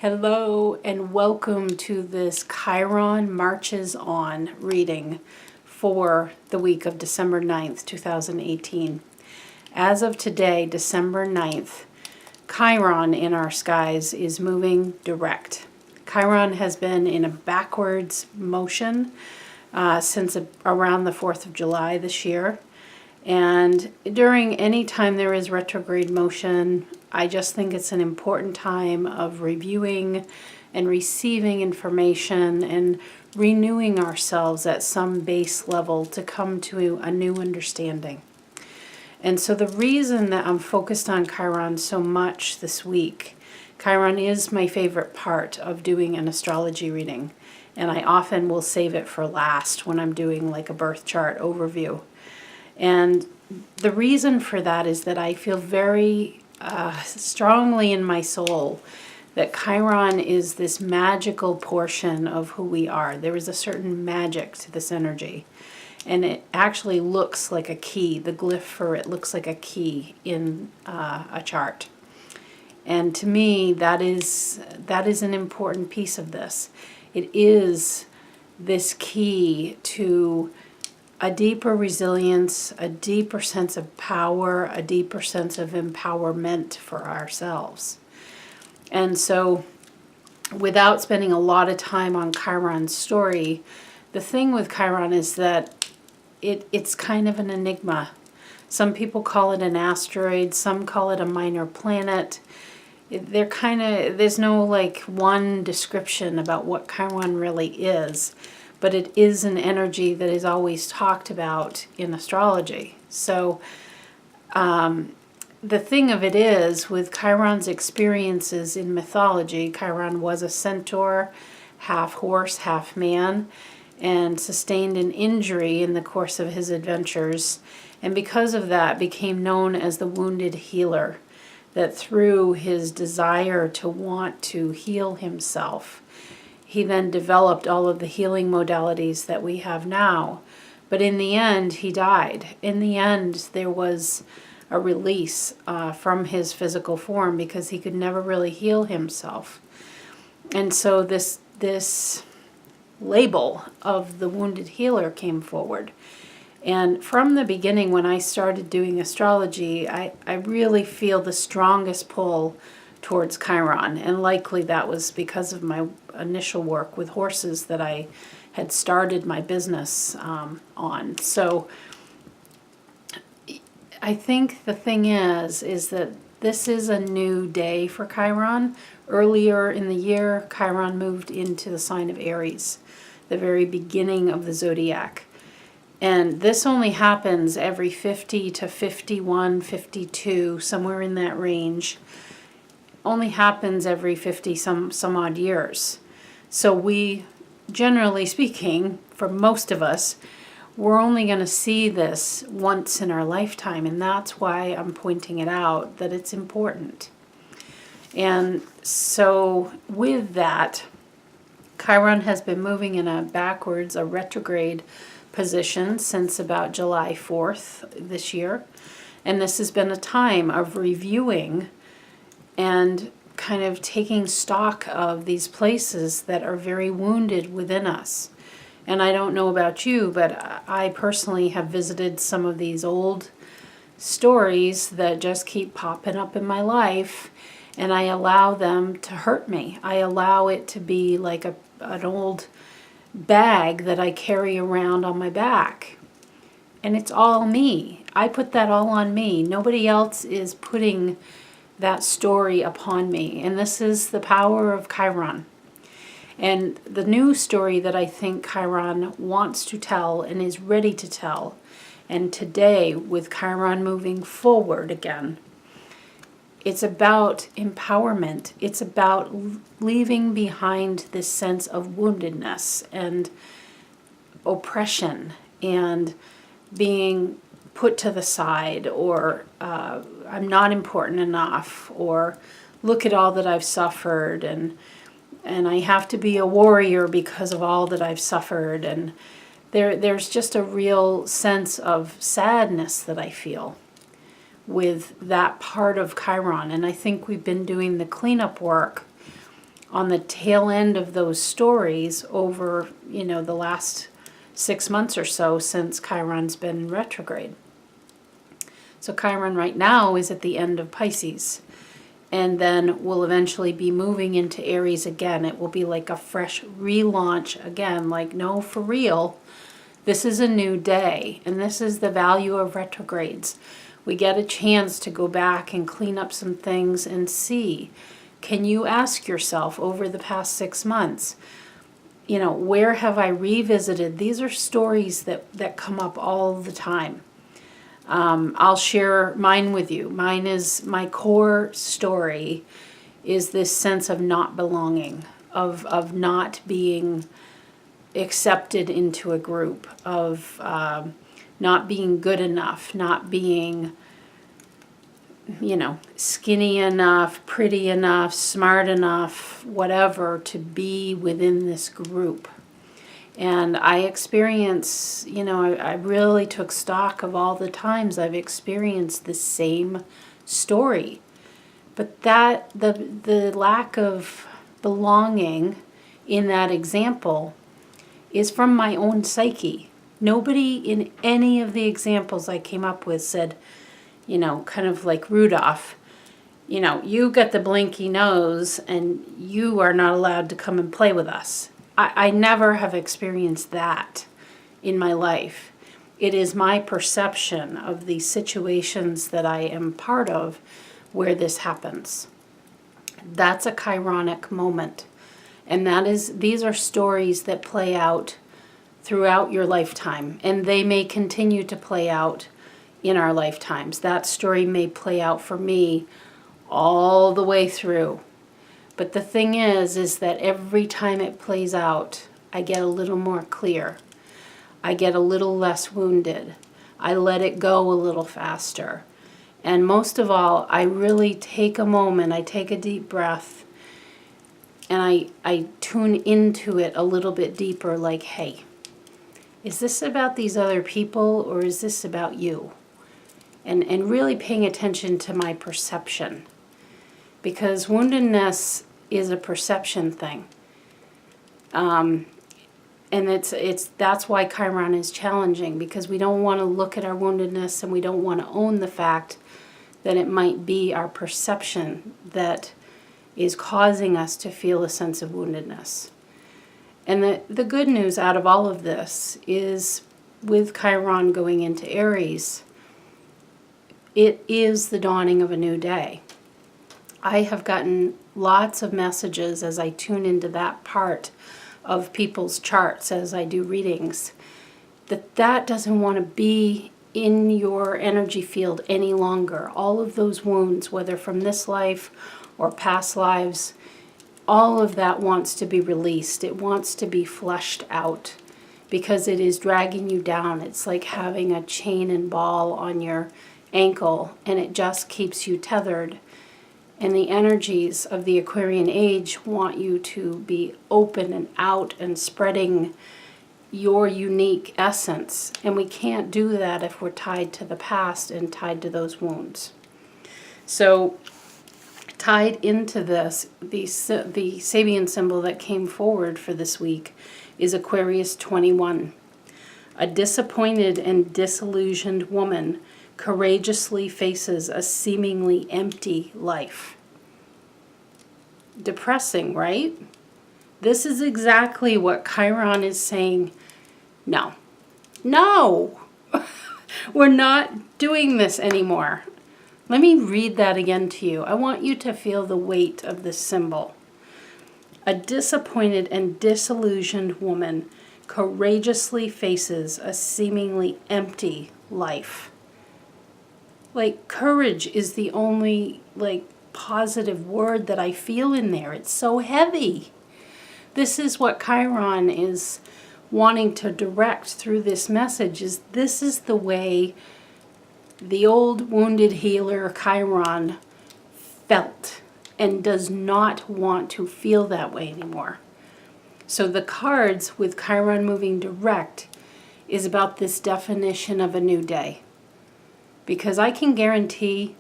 Hello and welcome to this Chiron Marches On reading for the week of December 9th, 2018. As of today, December 9th, Chiron in our skies is moving direct. Chiron has been in a backwards motion since around the 4th of July this year. And during any time there is retrograde motion, I just think it's an important time of reviewing and receiving information and renewing ourselves at some base level to come to a new understanding. And so the reason that I'm focused on Chiron so much this week, Chiron is my favorite part of doing an astrology reading. And I often will save it for last when I'm doing like a birth chart overview. And the reason for that is that I feel very strongly in my soul that Chiron is this magical portion of who we are. There is a certain magic to this energy. And it actually looks like a key. The glyph for it looks like a key in a chart. And to me, that is an important piece of this. It is this key to a deeper resilience, a deeper sense of power, a deeper sense of empowerment for ourselves. And so, without spending a lot of time on Chiron's story, the thing with Chiron is that it's kind of an enigma. Some people call it an asteroid, some call it a minor planet. There's no like one description about what Chiron really is. But it is an energy that is always talked about in astrology. So the thing of it is, with Chiron's experiences in mythology, Chiron was a centaur, half horse, half man, and sustained an injury in the course of his adventures. And because of that, became known as the wounded healer, that through his desire to want to heal himself, he then developed all of the healing modalities that we have now. But in the end, he died. In the end, there was a release from his physical form because he could never really heal himself. And so this label of the wounded healer came forward. And from the beginning, when I started doing astrology, I really feel the strongest pull towards Chiron, and likely that was because of my initial work with horses that I had started my business on. So I think the thing is that this is a new day for Chiron. Earlier in the year, Chiron moved into the sign of Aries, the very beginning of the zodiac. And this only happens every 50 to 51, 52, somewhere in that range. Only happens every 50 some odd years. So we, generally speaking, for most of us, we're only going to see this once in our lifetime, and that's why I'm pointing it out, that it's important. And so with that, Chiron has been moving in a retrograde position since about July 4th this year. And this has been a time of reviewing and kind of taking stock of these places that are very wounded within us. And I don't know about you, but I personally have visited some of these old stories that just keep popping up in my life, and I allow them to hurt me. I allow it to be like an old bag that I carry around on my back. And it's all me. I put that all on me. Nobody else is putting that story upon me. And this is the power of Chiron. And the new story that I think Chiron wants to tell and is ready to tell, and today with Chiron moving forward again, it's about empowerment. It's about leaving behind this sense of woundedness and oppression and being put to the side, or I'm not important enough, or look at all that I've suffered, and I have to be a warrior because of all that I've suffered. And there's just a real sense of sadness that I feel with that part of Chiron. And I think we've been doing the cleanup work on the tail end of those stories over, the last 6 months or so since Chiron's been in retrograde. So Chiron right now is at the end of Pisces, and then will eventually be moving into Aries again. It will be like a fresh relaunch again, like, no, for real. This is a new day, and this is the value of retrogrades. We get a chance to go back and clean up some things and see. Can you ask yourself over the past 6 months, where have I revisited? These are stories that come up all the time. I'll share mine with you. Mine is, my core story is this sense of not belonging, of not being accepted into a group, of not being good enough, not being, skinny enough, pretty enough, smart enough, whatever, to be within this group. And I experience, I really took stock of all the times I've experienced the same story. But that, the lack of belonging in that example is from my own psyche. Nobody in any of the examples I came up with said, kind of like Rudolph, you got the blinky nose and you are not allowed to come and play with us. I never have experienced that in my life. It is my perception of the situations that I am part of where this happens. That's a chironic moment. And these are stories that play out throughout your lifetime, and they may continue to play out in our lifetimes. That story may play out for me all the way through. But the thing is that every time it plays out, I get a little more clear. I get a little less wounded. I let it go a little faster. And most of all, I really take a moment, I take a deep breath, and I tune into it a little bit deeper, like, hey, is this about these other people or is this about you? And really paying attention to my perception. Because woundedness is a perception thing. And that's why Chiron is challenging, because we don't want to look at our woundedness and we don't want to own the fact that it might be our perception that is causing us to feel a sense of woundedness. And the good news out of all of this is, with Chiron going into Aries, it is the dawning of a new day. I have gotten lots of messages as I tune into that part of people's charts as I do readings, that doesn't want to be in your energy field any longer. All of those wounds, whether from this life or past lives, all of that wants to be released. It wants to be flushed out because it is dragging you down. It's like having a chain and ball on your ankle, and it just keeps you tethered. And the energies of the Aquarian age want you to be open and out and spreading your unique essence. And we can't do that if we're tied to the past and tied to those wounds. So tied into this, the Sabian symbol that came forward for this week is Aquarius 21. A disappointed and disillusioned woman courageously faces a seemingly empty life. Depressing, right? This is exactly what Chiron is saying. No, we're not doing this anymore. Let me read that again to you. I want you to feel the weight of this symbol. A disappointed and disillusioned woman courageously faces a seemingly empty life. Like, courage is the only, positive word that I feel in there. It's so heavy. This is what Chiron is wanting to direct through this message, this is the way the old wounded healer Chiron felt and does not want to feel that way anymore. So the cards with Chiron moving direct is about this definition of a new day. Because I can guarantee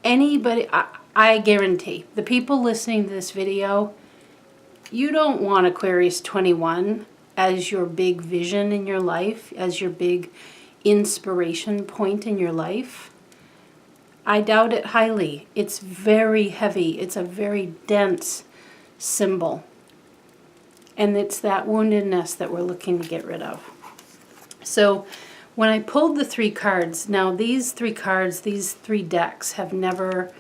anybody, I guarantee the people listening to this video, you don't want Aquarius 21 as your big vision in your life, as your big inspiration point in your life. I doubt it highly. It's very heavy. It's a very dense symbol. And it's that woundedness that we're looking to get rid of. So when I pulled the 3 cards, now these 3 cards, these 3 decks have never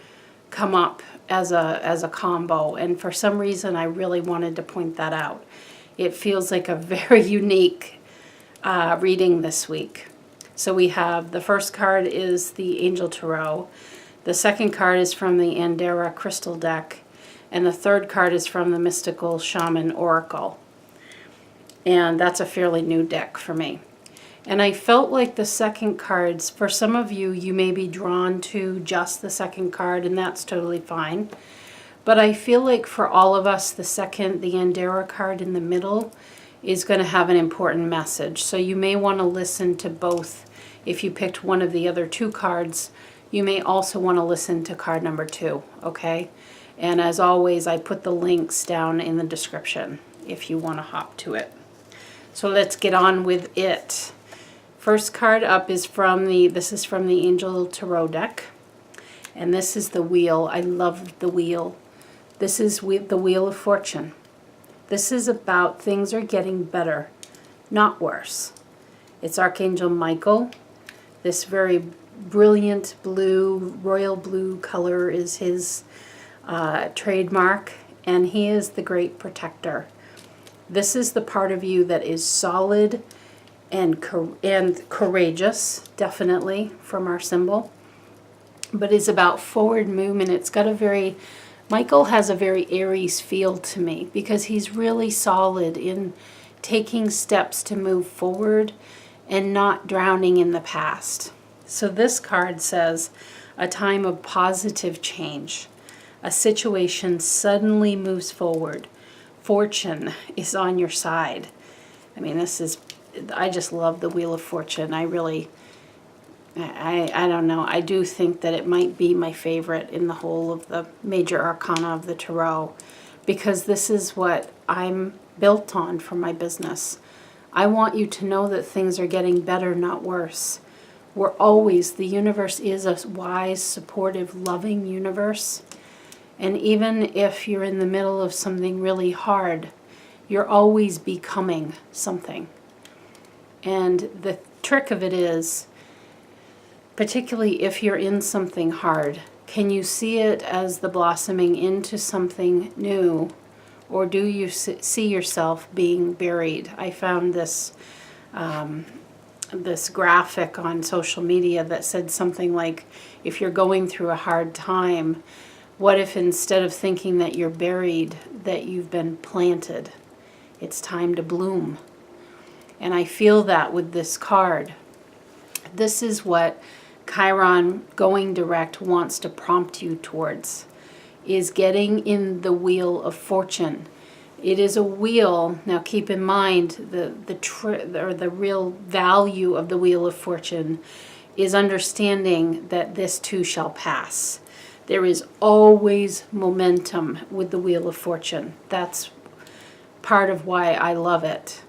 come up as a combo, and for some reason I really wanted to point that out. It feels like a very unique reading this week. So we have, the first card is the Angel Tarot, the second card is from the Andera Crystal deck, and the third card is from the Mystical Shaman Oracle. And that's a fairly new deck for me. And I felt like the second cards, for some of you, you may be drawn to just the second card, and that's totally fine. But I feel like for all of us, the Andera card in the middle is going to have an important message. So you may want to listen to both. If you picked one of the other 2 cards, you may also want to listen to card number 2, okay? And as always, I put the links down in the description if you want to hop to it. So let's get on with it. First card up is this is from the Angel Tarot deck. And this is the wheel. I love the wheel. This is the Wheel of Fortune. This is about things are getting better, not worse. It's Archangel Michael. This very brilliant blue, royal blue color is his trademark, and he is the great protector. This is the part of you that is solid and courageous, definitely, from our symbol, but is about forward movement. It's got Michael has a very Aries feel to me, because he's really solid in taking steps to move forward and not drowning in the past. So this card says, a time of positive change. A situation suddenly moves forward. Fortune is on your side. I mean, I just love the Wheel of Fortune. I don't know. I do think that it might be my favorite in the whole of the major arcana of the Tarot, because this is what I'm built on for my business. I want you to know that things are getting better, not worse. The universe is a wise, supportive, loving universe. And even if you're in the middle of something really hard, you're always becoming something. And the trick of it is, particularly if you're in something hard, can you see it as the blossoming into something new, or do you see yourself being buried? I found this graphic on social media that said something like, if you're going through a hard time, what if instead of thinking that you're buried, that you've been planted? It's time to bloom. And I feel that with this card. This is what Chiron going direct wants to prompt you towards, is getting in the Wheel of Fortune. It is a wheel. Now keep in mind the real value of the Wheel of Fortune is understanding that this too shall pass. There is always momentum with the Wheel of Fortune. That's part of why I love it.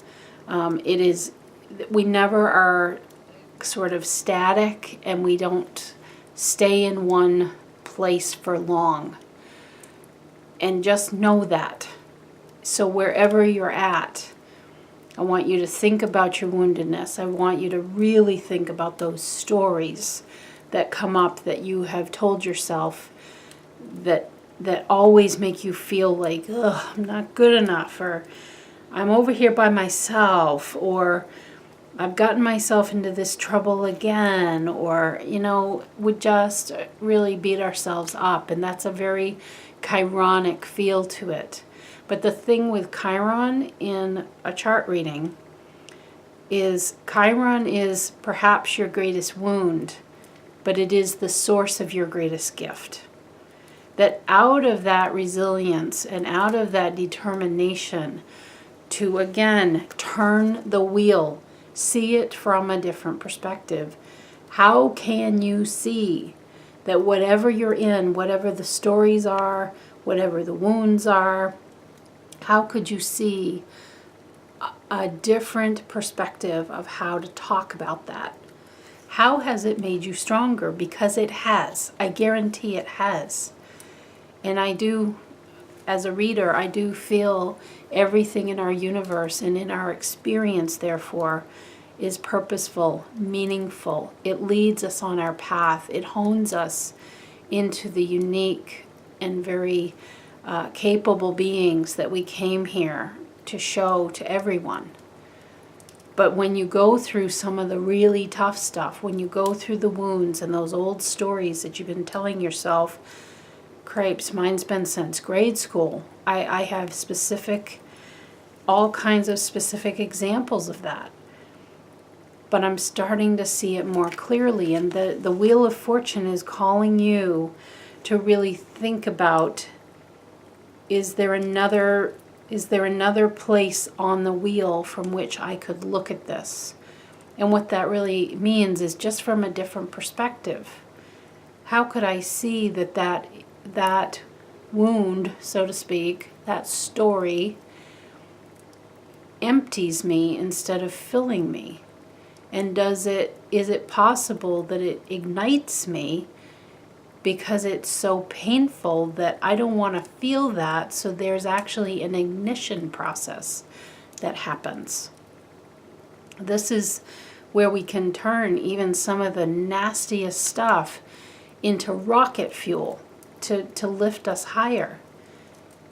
We never are sort of static, and we don't stay in one place for long. And just know that. So wherever you're at, I want you to think about your woundedness. I want you to really think about those stories that come up that you have told yourself that always make you feel like, ugh, I'm not good enough, or I'm over here by myself, or I've gotten myself into this trouble again, or, we just really beat ourselves up. And that's a very Chironic feel to it. But the thing with Chiron in a chart reading is Chiron is perhaps your greatest wound, but it is the source of your greatest gift. That out of that resilience and out of that determination to, again, turn the wheel, see it from a different perspective. How can you see that whatever you're in, whatever the stories are, whatever the wounds are, How could you see a different perspective of how to talk about that? How has it made you stronger? Because it has. I guarantee it has. And I do, as a reader, I do feel everything in our universe and in our experience, therefore, is purposeful, meaningful. It leads us on our path. It hones us into the unique and very capable beings that we came here to show to everyone. But when you go through some of the really tough stuff, when you go through the wounds and those old stories that you've been telling yourself, crepes, mine's been since grade school. I have all kinds of specific examples of that. But I'm starting to see it more clearly. And the Wheel of Fortune is calling you to really think about, is there another place on the wheel from which I could look at this? And what that really means is just from a different perspective. How could I see that wound, so to speak, that story empties me instead of filling me? And is it possible that it ignites me because it's so painful that I don't want to feel that, so there's actually an ignition process that happens. This is where we can turn even some of the nastiest stuff into rocket fuel to lift us higher.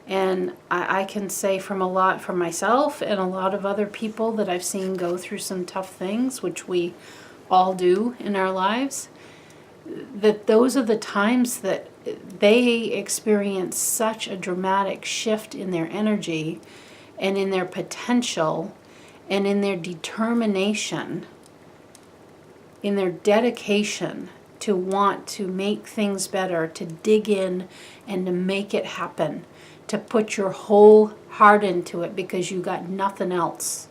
And I can say from myself and a lot of other people that I've seen go through some tough things, which we all do in our lives, that those are the times that they experience such a dramatic shift in their energy and in their potential and in their determination, in their dedication to want to make things better, to dig in and to make it happen, to put your whole heart into it because you got nothing else.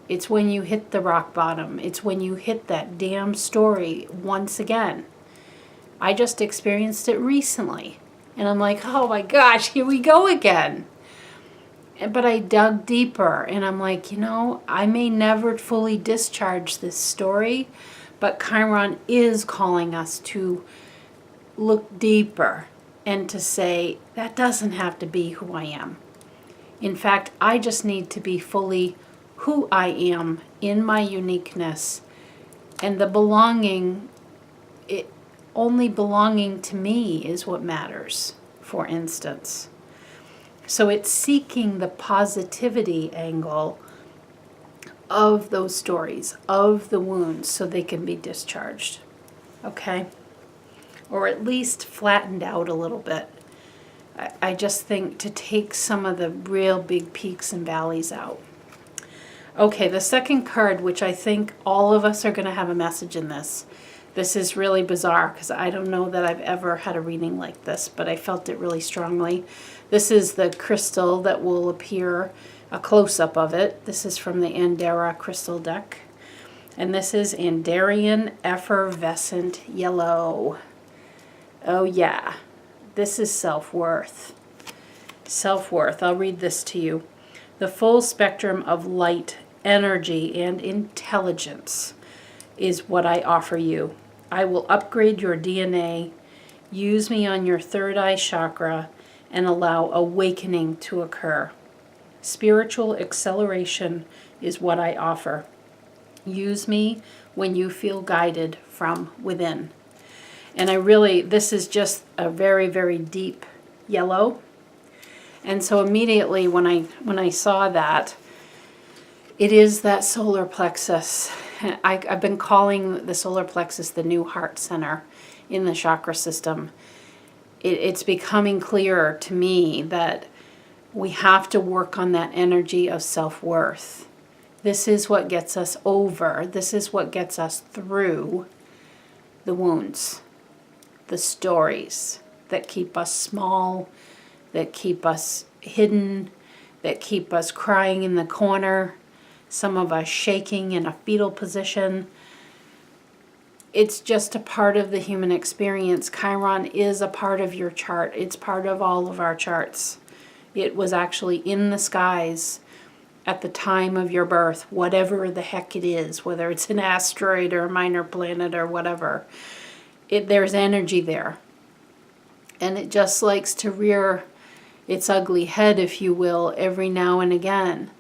It's when you hit the rock bottom. It's when you hit that damn story once again. I just experienced it recently. And I'm like, oh my gosh, here we go again. But I dug deeper and I'm like, I may never fully discharge this story, but Chiron is calling us to look deeper and to say, that doesn't have to be who I am. In fact, I just need to be fully who I am in my uniqueness, and the belonging, only belonging to me is what matters, for instance. So it's seeking the positivity angle of those stories, of the wounds, so they can be discharged, okay? Or at least flattened out a little bit. I just think to take some of the real big peaks and valleys out. Okay, the second card, which I think all of us are going to have a message in this. This is really bizarre because I don't know that I've ever had a reading like this, but I felt it really strongly. This is the crystal that will appear, a close-up of it. This is from the Andera crystal deck. And this is Andarian Effervescent Yellow. Oh yeah, this is self-worth. Self-worth. I'll read this to you. The full spectrum of light, energy, and intelligence is what I offer you. I will upgrade your DNA, use me on your third eye chakra, and allow awakening to occur. Spiritual acceleration is what I offer. Use me when you feel guided from within. And this is just a very, very deep yellow. And so immediately when I saw that, it is that solar plexus. I've been calling the solar plexus the new heart center in the chakra system. It's becoming clearer to me that we have to work on that energy of self-worth. This is what gets us over. This is what gets us through the wounds, the stories that keep us small, that keep us hidden, that keep us crying in the corner, some of us shaking in a fetal position. It's just a part of the human experience. Chiron is a part of your chart. It's part of all of our charts. It was actually in the skies at the time of your birth, whatever the heck it is, whether it's an asteroid or a minor planet or whatever. There's energy there. And it just likes to rear its ugly head, if you will, every now and again.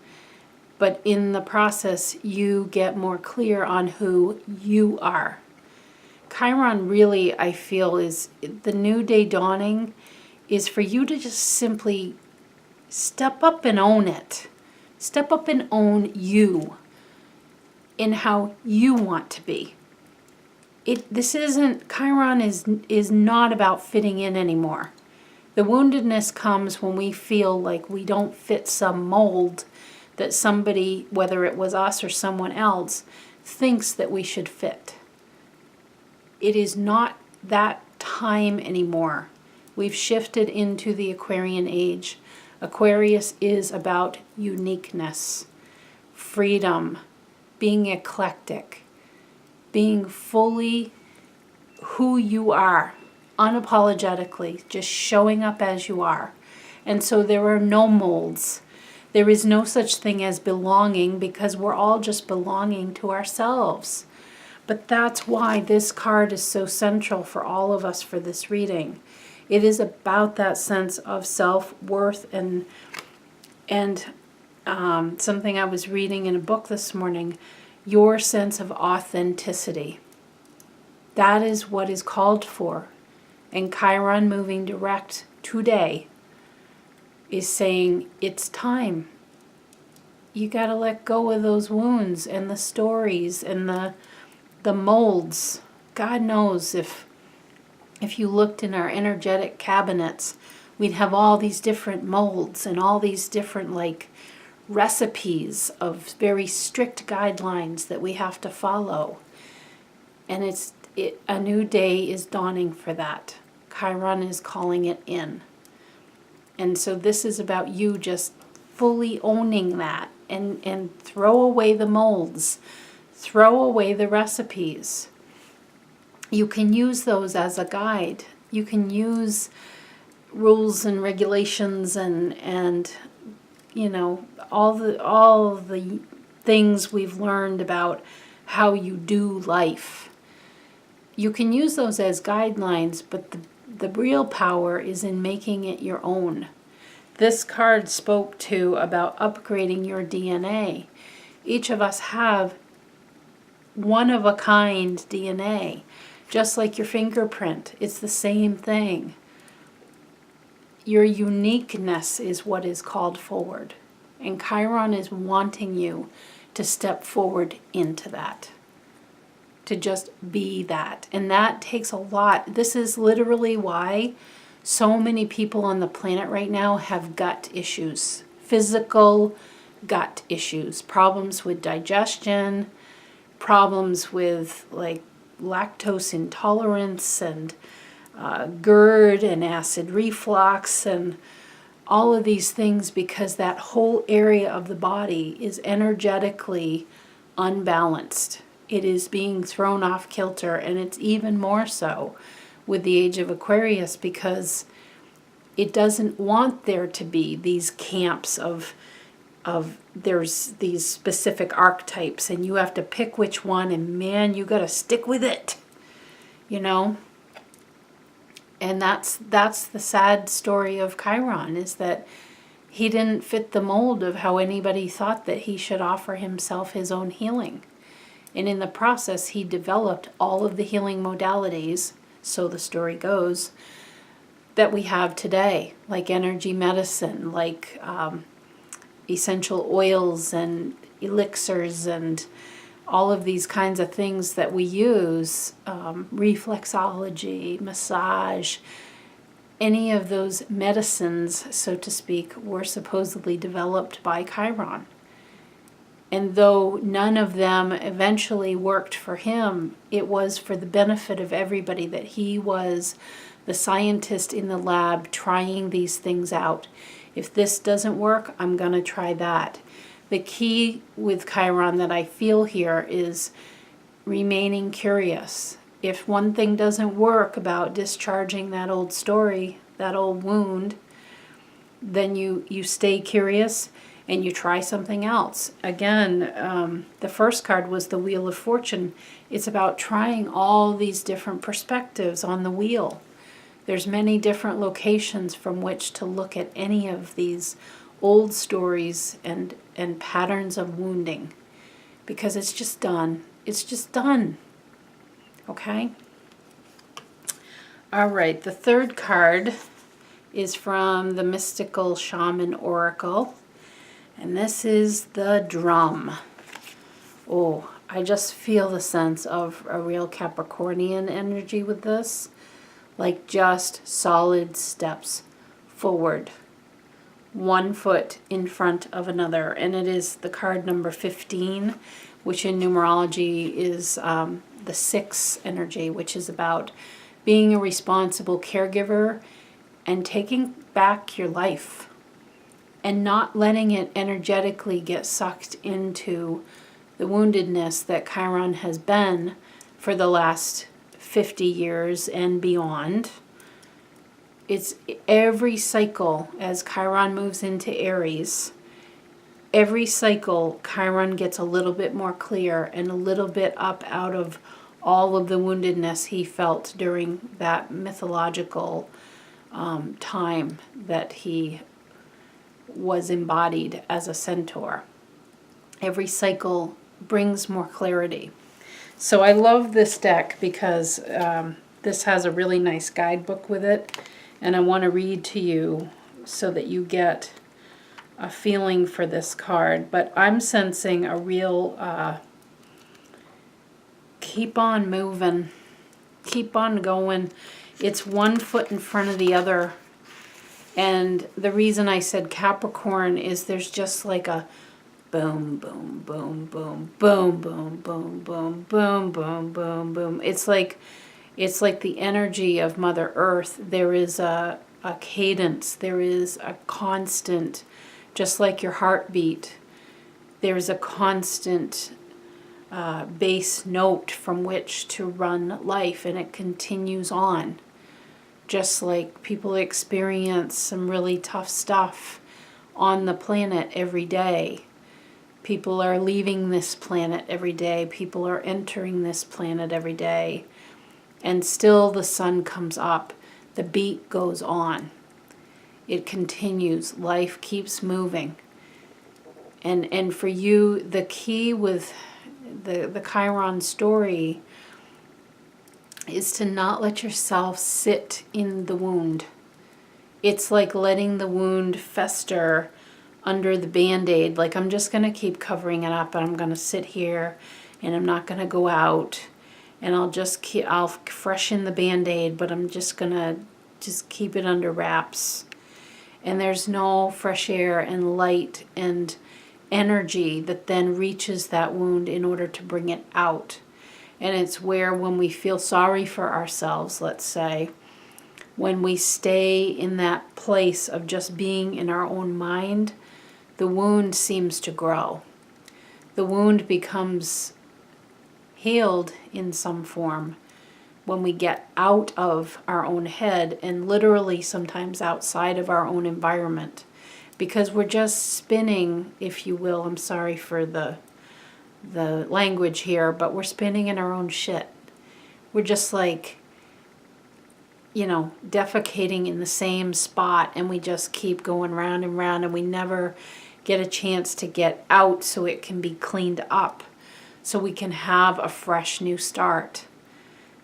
But in the process, you get more clear on who you are. Chiron really, I feel, is the new day dawning is for you to just simply step up and own it. Step up and own you in how you want to be. Chiron is not about fitting in anymore. The woundedness comes when we feel like we don't fit some mold that somebody, whether it was us or someone else, thinks that we should fit. It is not that time anymore. We've shifted into the Aquarian age. Aquarius is about uniqueness, freedom, being eclectic, being fully who you are, unapologetically, just showing up as you are. And so there are no molds. There is no such thing as belonging, because we're all just belonging to ourselves. But that's why this card is so central for all of us for this reading. It is about that sense of self-worth and something I was reading in a book this morning, your sense of authenticity. That is what is called for. And Chiron moving direct today is saying it's time. You got to let go of those wounds and the stories and the molds. God knows if you looked in our energetic cabinets, we'd have all these different molds and all these different recipes of very strict guidelines that we have to follow. And a new day is dawning for that. Chiron is calling it in. And so this is about you just fully owning that and throw away the molds, throw away the recipes. You can use those as a guide. You can use rules and regulations and all the things we've learned about how you do life. You can use those as guidelines, but the real power is in making it your own. This card spoke to about upgrading your DNA. Each of us have one-of-a-kind DNA, just like your fingerprint. It's the same thing. Your uniqueness is what is called forward. And Chiron is wanting you to step forward into that. To just be that. And that takes a lot. This is literally why so many people on the planet right now have gut issues. Physical gut issues. Problems with digestion. Problems with lactose intolerance and GERD and acid reflux and all of these things, because that whole area of the body is energetically unbalanced. It is being thrown off kilter, and it's even more so with the age of Aquarius, because it doesn't want there to be these camps of there's these specific archetypes and you have to pick which one, and man, you got to stick with it, And that's the sad story of Chiron, is that he didn't fit the mold of how anybody thought that he should offer himself his own healing. And in the process, he developed all of the healing modalities, so the story goes, that we have today, like energy medicine, like essential oils and elixirs and all of these kinds of things that we use, reflexology, massage, any of those medicines, so to speak, were supposedly developed by Chiron. And though none of them eventually worked for him, it was for the benefit of everybody, that he was the scientist in the lab trying these things out. If this doesn't work, I'm going to try that. The key with Chiron that I feel here is remaining curious. If one thing doesn't work about discharging that old story, that old wound, then you stay curious and you try something else. Again, the first card was the Wheel of Fortune. It's about trying all these different perspectives on the wheel. There's many different locations from which to look at any of these old stories and patterns of wounding, because it's just done. It's just done. Okay? All right, the third card is from the Mystical Shaman Oracle, and this is the drum. Oh, I just feel the sense of a real Capricornian energy with this, like just solid steps forward, one foot in front of another. And it is the card number 15, which in numerology is the 6 energy, which is about being a responsible caregiver and taking back your life and not letting it energetically get sucked into the woundedness that Chiron has been for the last 50 years and beyond. It's every cycle as Chiron moves into Aries, every cycle Chiron gets a little bit more clear and a little bit up out of all of the woundedness he felt during that mythological time that he was embodied as a centaur. Every cycle brings more clarity. So I love this deck because this has a really nice guidebook with it, and I want to read to you so that you get a feeling for this card. But I'm sensing a real keep on moving, keep on going. It's one foot in front of the other. And the reason I said Capricorn is there's just like a boom, boom, boom, boom, boom, boom, boom, boom, boom, boom, boom, boom. It's like the energy of Mother Earth. There is a cadence. There is a constant, just like your heartbeat. There's a constant bass note from which to run life, and it continues on. Just like people experience some really tough stuff on the planet every day. People are leaving this planet every day. People are entering this planet every day. And still the sun comes up. The beat goes on. It continues. Life keeps moving. And for you, the key with the Chiron story is to not let yourself sit in the wound. It's like letting the wound fester under the Band-Aid. Like, I'm just going to keep covering it up, and I'm going to sit here, and I'm not going to go out, and I'll freshen the Band-Aid, but I'm just going to keep it under wraps. And there's no fresh air and light and energy that then reaches that wound in order to bring it out. And it's where, when we feel sorry for ourselves, let's say, when we stay in that place of just being in our own mind, the wound seems to grow. The wound becomes healed in some form when we get out of our own head, and literally sometimes outside of our own environment, because we're just spinning, if you will. I'm sorry for the language here, but we're spinning in our own shit. We're just like, defecating in the same spot, and we just keep going round and round, and we never get a chance to get out so it can be cleaned up, so we can have a fresh new start.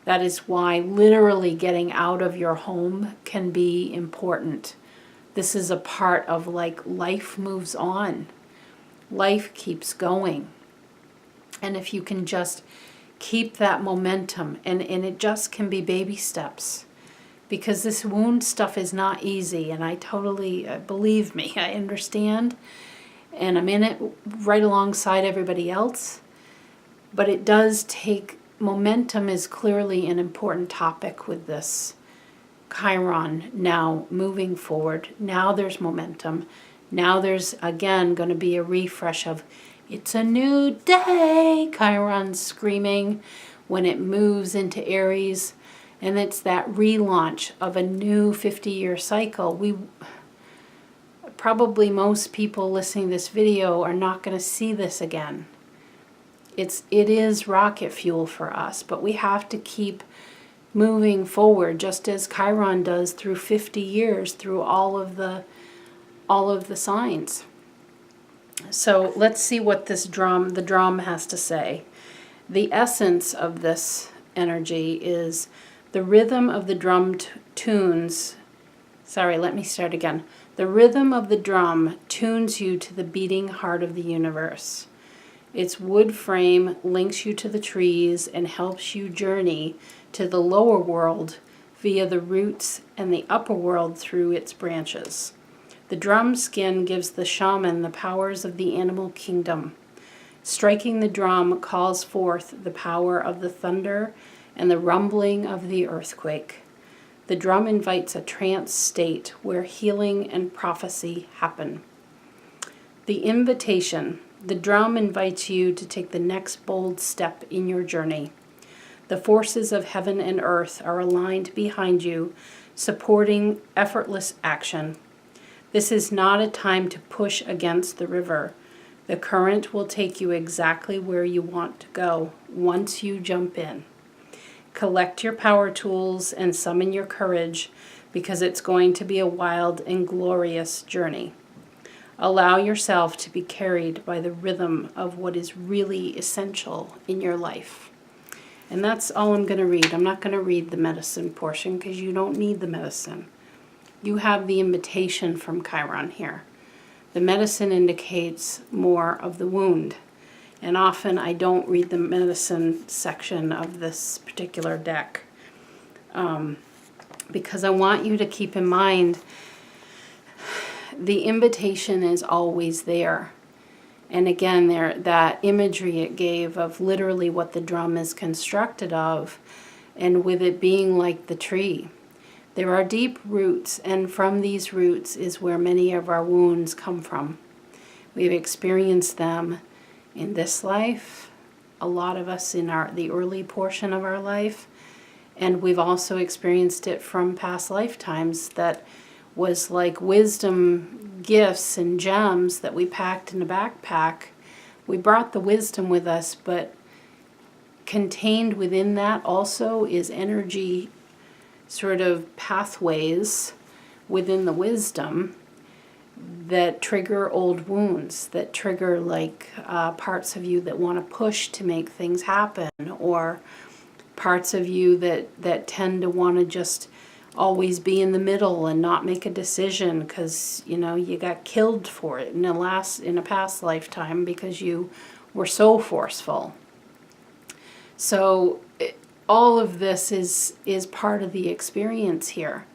That is why literally getting out of your home can be important. This is a part of, like, life moves on. Life keeps going. And if you can just keep that momentum, and it just can be baby steps, because this wound stuff is not easy, and I totally, believe me, I understand, and I'm in it right alongside everybody else, but it does take, momentum is clearly an important topic with this Chiron now moving forward. Now there's momentum. Now there's, again, going to be a refresh of, it's a new day, Chiron's screaming when it moves into Aries. And it's that relaunch of a new 50-year cycle. probably most people listening to this video are not going to see this again. It is rocket fuel for us, but we have to keep moving forward, just as Chiron does through 50 years, through all of the signs. So let's see what the drum has to say. The essence of this energy is the rhythm of the drum tunes. Sorry, let me start again. The rhythm of the drum tunes you to the beating heart of the universe. Its wood frame links you to the trees and helps you journey to the lower world via the roots and the upper world through its branches. The drum skin gives the shaman the powers of the animal kingdom. Striking the drum calls forth the power of the thunder and the rumbling of the earthquake. The drum invites a trance state where healing and prophecy happen. The invitation. The drum invites you to take the next bold step in your journey. The forces of heaven and earth are aligned behind you, supporting effortless action. This is not a time to push against the river. The current will take you exactly where you want to go once you jump in. Collect your power tools and summon your courage, because it's going to be a wild and glorious journey. Allow yourself to be carried by the rhythm of what is really essential in your life. And that's all I'm going to read. I'm not going to read the medicine portion because you don't need the medicine. You have the invitation from Chiron here. The medicine indicates more of the wound. And often I don't read the medicine section of this particular deck because I want you to keep in mind the invitation is always there. And again, that imagery it gave of literally what the drum is constructed of, and with it being like the tree. There are deep roots, and from these roots is where many of our wounds come from. We've experienced them in this life, a lot of us in the early portion of our life, and we've also experienced it from past lifetimes that was like wisdom gifts and gems that we packed in a backpack. We brought the wisdom with us, but contained within that also is energy sort of pathways within the wisdom that trigger old wounds, that trigger like parts of you that want to push to make things happen, or parts of you that tend to want to just always be in the middle and not make a decision because you got killed for it in a past lifetime because you were so forceful. So all of this is part of the experience here.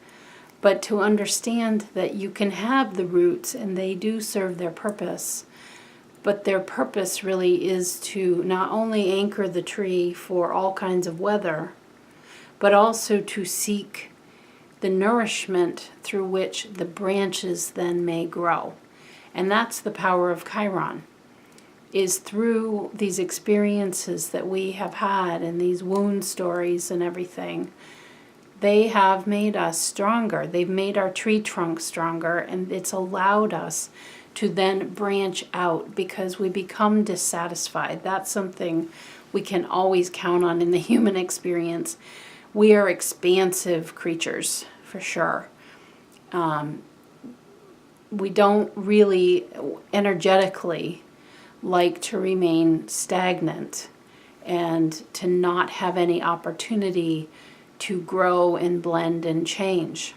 But to understand that you can have the roots and they do serve their purpose, but their purpose really is to not only anchor the tree for all kinds of weather, but also to seek the nourishment through which the branches then may grow. And that's the power of Chiron, is through these experiences that we have had and these wound stories and everything. They have made us stronger. They've made our tree trunk stronger, and it's allowed us to then branch out because we become dissatisfied. That's something we can always count on in the human experience. We are expansive creatures, for sure. We don't really energetically like to remain stagnant and to not have any opportunity to grow and blend and change.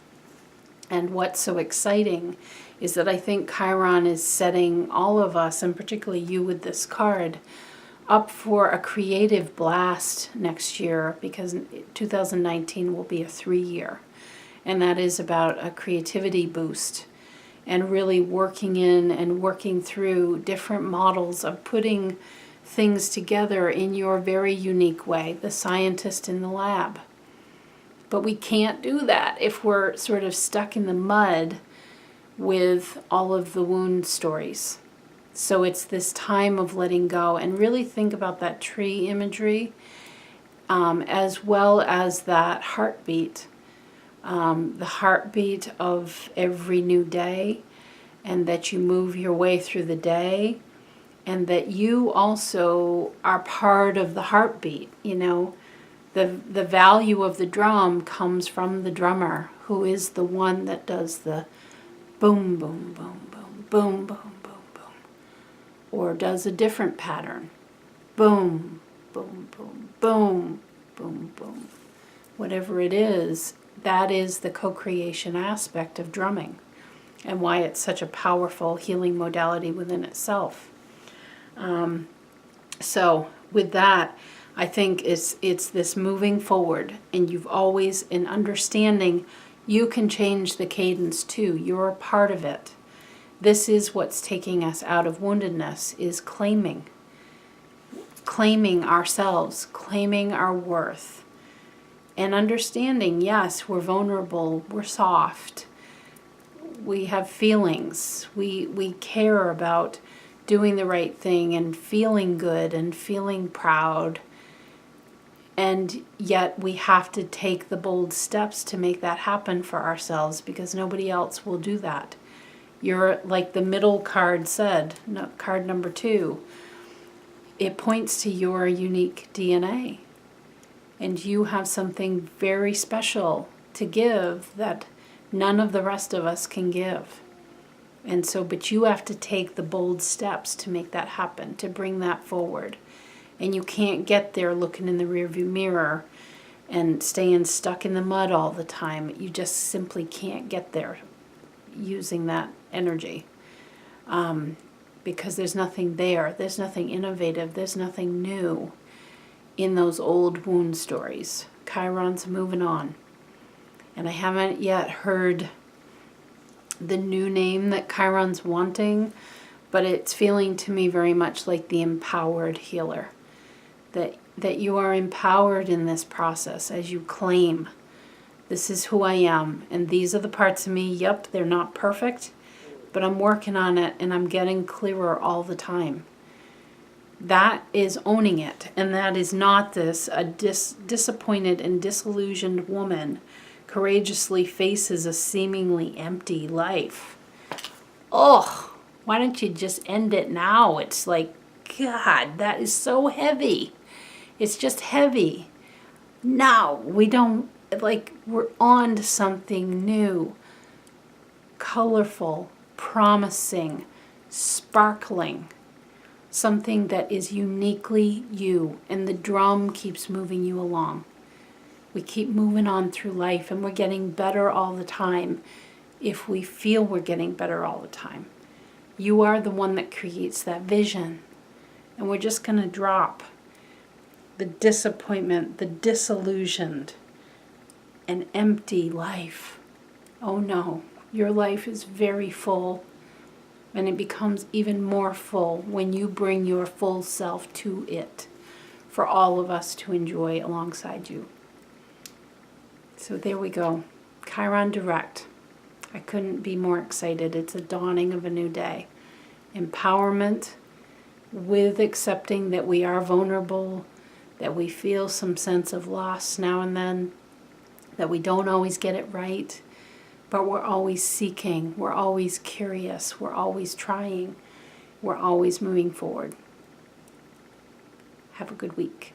And what's so exciting is that I think Chiron is setting all of us, and particularly you with this card, up for a creative blast next year, because 2019 will be a 3-year. And that is about a creativity boost and really working in and working through different models of putting things together in your very unique way, the scientist in the lab. But we can't do that if we're sort of stuck in the mud with all of the wound stories. So it's this time of letting go and really think about that tree imagery, as well as that heartbeat, the heartbeat of every new day, and that you move your way through the day, and that you also are part of the heartbeat. The value of the drum comes from the drummer, who is the one that does the boom, boom, boom, boom, boom, boom, boom, boom, or does a different pattern. Boom, boom, boom, boom, boom, boom. Whatever it is, that is the co-creation aspect of drumming, and why it's such a powerful healing modality within itself. So with that, I think it's this moving forward, and you've always, in understanding, you can change the cadence too. You're a part of it. This is what's taking us out of woundedness, is claiming ourselves, claiming our worth, and understanding, yes, we're vulnerable, we're soft, we have feelings, we care about doing the right thing and feeling good and feeling proud, and yet we have to take the bold steps to make that happen for ourselves, because nobody else will do that. You're, like the middle card said, card number 2, it points to your unique DNA. And you have something very special to give that none of the rest of us can give. And so, but you have to take the bold steps to make that happen, to bring that forward. And you can't get there looking in the rearview mirror and staying stuck in the mud all the time. You just simply can't get there using that energy. Because there's nothing there. There's nothing innovative. There's nothing new in those old wound stories. Chiron's moving on. And I haven't yet heard the new name that Chiron's wanting, but it's feeling to me very much like the empowered healer. That you are empowered in this process as you claim, this is who I am, and these are the parts of me, yep, they're not perfect, but I'm working on it, and I'm getting clearer all the time. That is owning it, and that is not a disappointed and disillusioned woman courageously faces a seemingly empty life. Oh, why don't you just end it now? It's like, God, that is so heavy. It's just heavy. No, we don't, we're on to something new, colorful, promising, sparkling. Something that is uniquely you, and the drum keeps moving you along. We keep moving on through life, and we're getting better all the time if we feel we're getting better all the time. You are the one that creates that vision, and we're just going to drop the disappointment, the disillusioned, and empty life. Oh no, your life is very full. And it becomes even more full when you bring your full self to it, for all of us to enjoy alongside you. So there we go. Chiron direct. I couldn't be more excited. It's a dawning of a new day. Empowerment with accepting that we are vulnerable, that we feel some sense of loss now and then, that we don't always get it right. But we're always seeking, we're always curious, we're always trying, we're always moving forward. Have a good week.